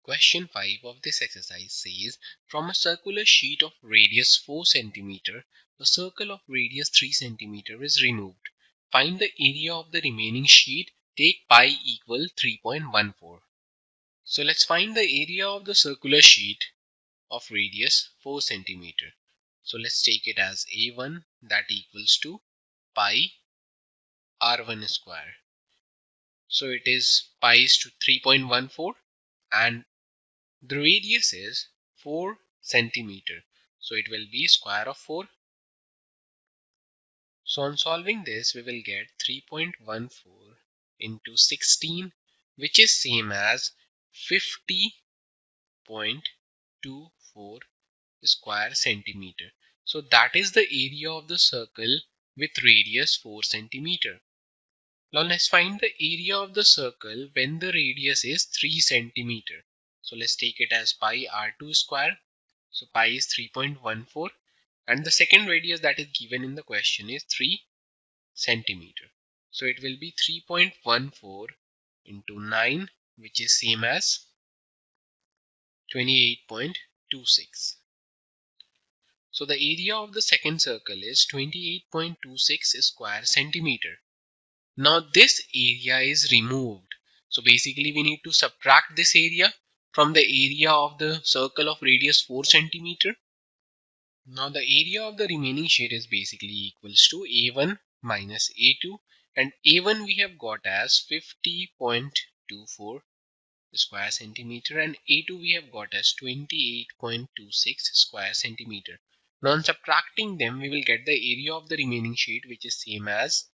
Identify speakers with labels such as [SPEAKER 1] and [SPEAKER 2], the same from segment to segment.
[SPEAKER 1] Question 5 of this exercise says, from a circular sheet of radius 4 cm, a circle of radius 3 cm is removed. Find the area of the remaining sheet. Take pi equal 3.14. So let's find the area of the circular sheet of radius 4 cm. So let's take it as A1, that equals to pi R1 square. So it is pi is to 3.14 and the radius is 4 centimeter. So it will be square of 4. So on solving this, we will get 3.14 into 16, which is same as 50.24 square centimeter. So that is the area of the circle with radius 4 centimeter. Now let's find the area of the circle when the radius is 3 centimeter. So let's take it as pi r2 square. So pi is 3.14 and the second radius that is given in the question is 3 centimeter. So it will be 3.14 into 9, which is same as 28.26. So the area of the second circle is 28.26 square centimeter. Now this area is removed. So basically we need to subtract this area from the area of the circle of radius 4 centimeter. Now the area of the remaining sheet is basically equals to A1 minus A2, and A1 we have got as 50.24 square centimeter and A2 we have got as 28.26 square centimeter. Now on subtracting them, we will get the area of the remaining sheet, which is same as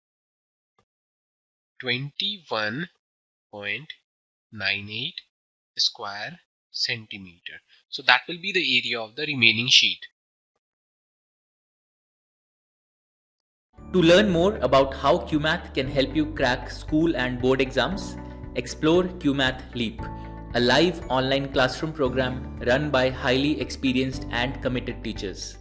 [SPEAKER 1] 21.98 square centimeter. So that will be the area of the remaining sheet.
[SPEAKER 2] To learn more about how QMath can help you crack school and board exams, explore QMath Leap, a live online classroom program run by highly experienced and committed teachers.